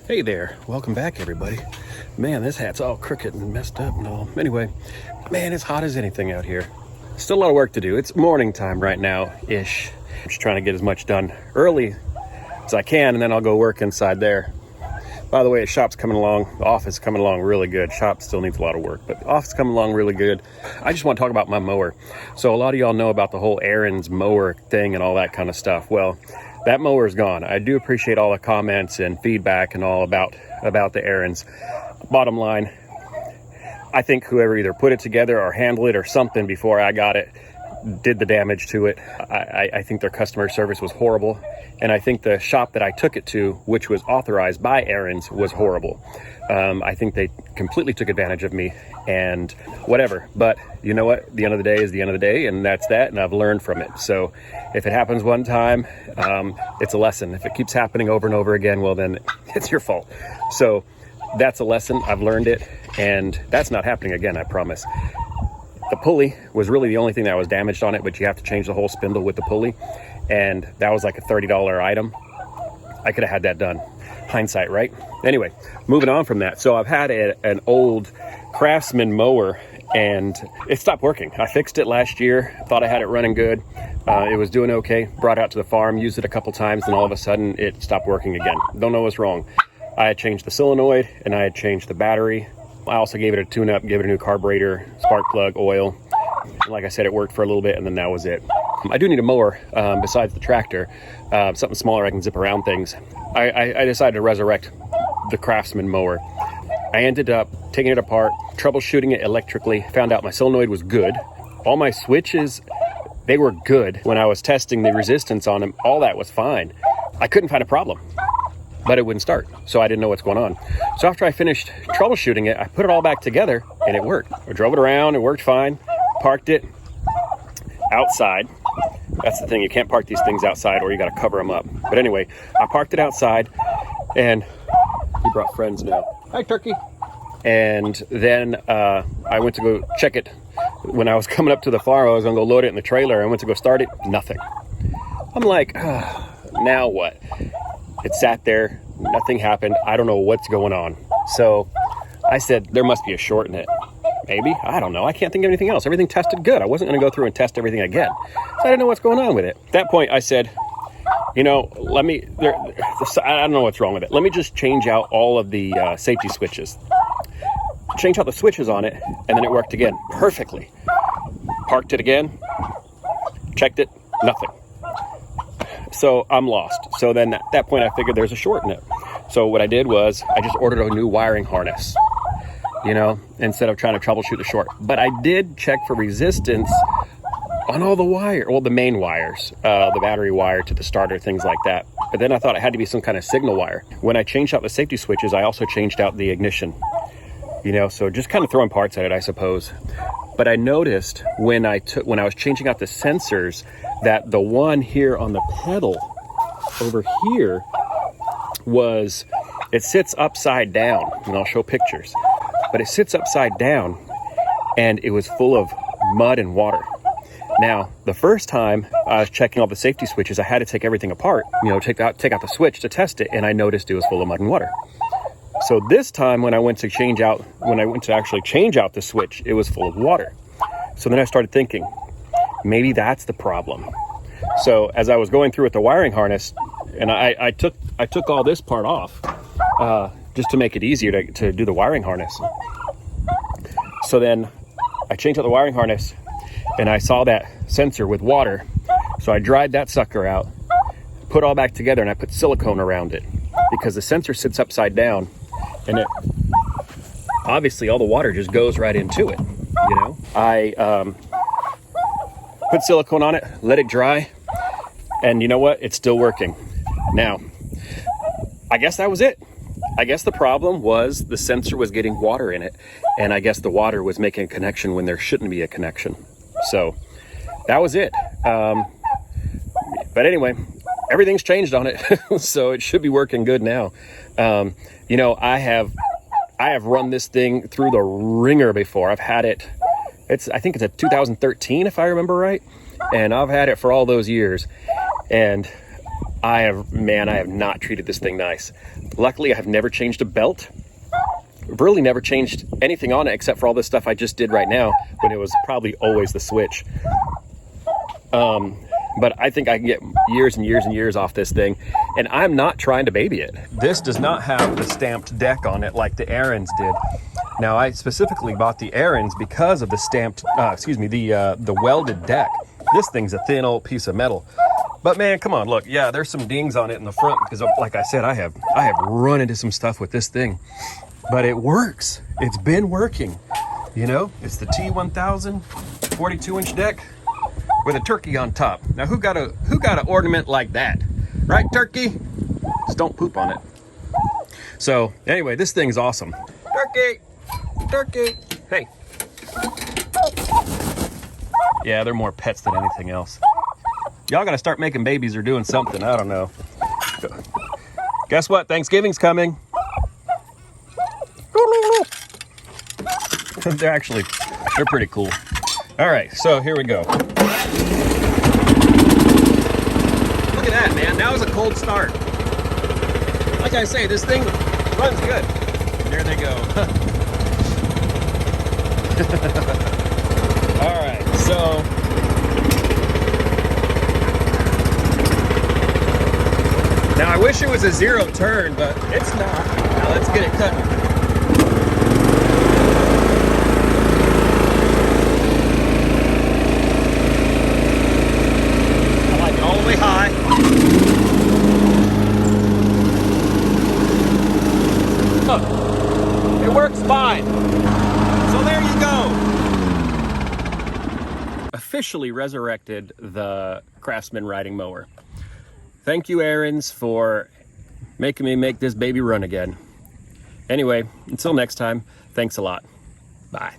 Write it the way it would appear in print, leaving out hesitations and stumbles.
Hey there, welcome back everybody. Man, this hat's all crooked and messed up and all. Anyway, man, it's hot as anything out here. Still a lot of work to do. It's morning time right now-ish. I'm just trying to get as much done early as I can, and then I'll go work inside there. By the way, the shop's coming along, the office is coming along really good. Shop still needs a lot of work, but the office is coming along really good. I just want to talk about my mower. So a lot of y'all know about the whole Aaron's mower thing and all that kind of stuff. Well, that mower is gone. I do appreciate all the comments and feedback and all about the Aaron's. Bottom line, I think whoever either put it together or handled it or something before I got it did the damage to it. I think their customer service was horrible. And I think the shop that I took it to, which was authorized by Aaron's, was horrible. I think they completely took advantage of me and whatever. But you know what? The end of the day is the end of the day, and that's that, and I've learned from it. So if it happens one time, it's a lesson. If it keeps happening over and over again, well, then it's your fault. So that's a lesson. I've learned it, and that's not happening again, I promise. The pulley was really the only thing that was damaged on it, but you have to change the whole spindle with the pulley. And that was like a $30 item. I could have had that done. Hindsight, right? Anyway, moving on from that. So I've had an old Craftsman mower and it stopped working. I fixed it last year. Thought I had it running good. It was doing okay. Brought it out to the farm, used it a couple times, and all of a sudden it stopped working again. Don't know what's wrong. I had changed the solenoid and I had changed the battery. I also gave it a tune-up, gave it a new carburetor, spark plug, oil. And like I said, it worked for a little bit and then that was it. I do need a mower besides the tractor, something smaller I can zip around things. I decided to resurrect the Craftsman mower. I ended up taking it apart, troubleshooting it electrically, found out my solenoid was good. All my switches, they were good. When I was testing the resistance on them, all that was fine. I couldn't find a problem, but it wouldn't start, so I didn't know what's going on. So after I finished troubleshooting it, I put it all back together and it worked. I drove it around, it worked fine, parked it outside. That's the thing, you can't park these things outside or you got to cover them up. But anyway, I parked it outside and he brought friends now. Hi, turkey. And then I went to go check it. When I was coming up to the farm, I was going to go load it in the trailer. I went to go start it, nothing. I'm like, now what? It sat there, nothing happened. I don't know what's going on. So I said, there must be a short in it. Maybe, I don't know. I can't think of anything else. Everything tested good. I wasn't going to go through and test everything again. So I didn't know what's going on with it. At that point, I said, you know, I don't know what's wrong with it. Let me just change out all of the safety switches. Change out the switches on it, and then it worked again perfectly. Parked it again, checked it, nothing. So I'm lost. So then at that point, I figured there's a short in it. So what I did was I just ordered a new wiring harness, you know, instead of trying to troubleshoot the short. But I did check for resistance on all the the main wires, the battery wire to the starter, things like that. But then I thought it had to be some kind of signal wire. When I changed out the safety switches, I also changed out the ignition, you know, so just kind of throwing parts at it, I suppose. But I noticed when I was changing out the sensors that the one here on the pedal over here it sits upside down, and I'll show pictures. But it sits upside down and it was full of mud and water. Now, the first time I was checking all the safety switches, I had to take everything apart, you know, take out the switch to test it, and I noticed it was full of mud and water. So this time when I went to actually change out the switch, it was full of water. So then I started thinking, maybe that's the problem. So as I was going through with the wiring harness, and I took all this part off, just to make it easier to do the wiring harness. So then I changed out the wiring harness and I saw that sensor with water. So I dried that sucker out, put it all back together, and I put silicone around it because the sensor sits upside down and it obviously all the water just goes right into it, you know. I put silicone on it, let it dry, and you know what? It's still working. Now, I guess that was it. I guess the problem was the sensor was getting water in it, and I guess the water was making a connection when there shouldn't be a connection. So that was it. But anyway, everything's changed on it, so it should be working good now. You know, I have run this thing through the ringer before. I've had it. I think it's a 2013, if I remember right, and I've had it for all those years, and I have not treated this thing nice. Luckily, I have never changed a belt. I've really never changed anything on it except for all this stuff I just did right now when it was probably always the switch. But I think I can get years and years and years off this thing, and I'm not trying to baby it. This does not have the stamped deck on it like the Ariens did. Now, I specifically bought the Ariens because of the stamped, the welded deck. This thing's a thin old piece of metal. But man, come on, look, yeah, there's some dings on it in the front because, like I said, I have run into some stuff with this thing. But it works. It's been working. You know, it's the T1000 42-inch deck with a turkey on top. Now, who got an ornament like that? Right, turkey? Just don't poop on it. So, anyway, this thing's awesome. Turkey! Turkey! Hey. Yeah, they're more pets than anything else. Y'all gotta start making babies or doing something. I don't know. Guess what? Thanksgiving's coming. They're pretty cool. All right, so here we go. Look at that, man. That was a cold start. Like I say, this thing runs good. There they go. All right, so now I wish it was a zero turn, but it's not. Now let's get it cutting. High. Look, it works fine. So there you go. Officially resurrected the Craftsman riding mower. Thank you, Ariens, for making me make this baby run again. Anyway, until next time, thanks a lot. Bye.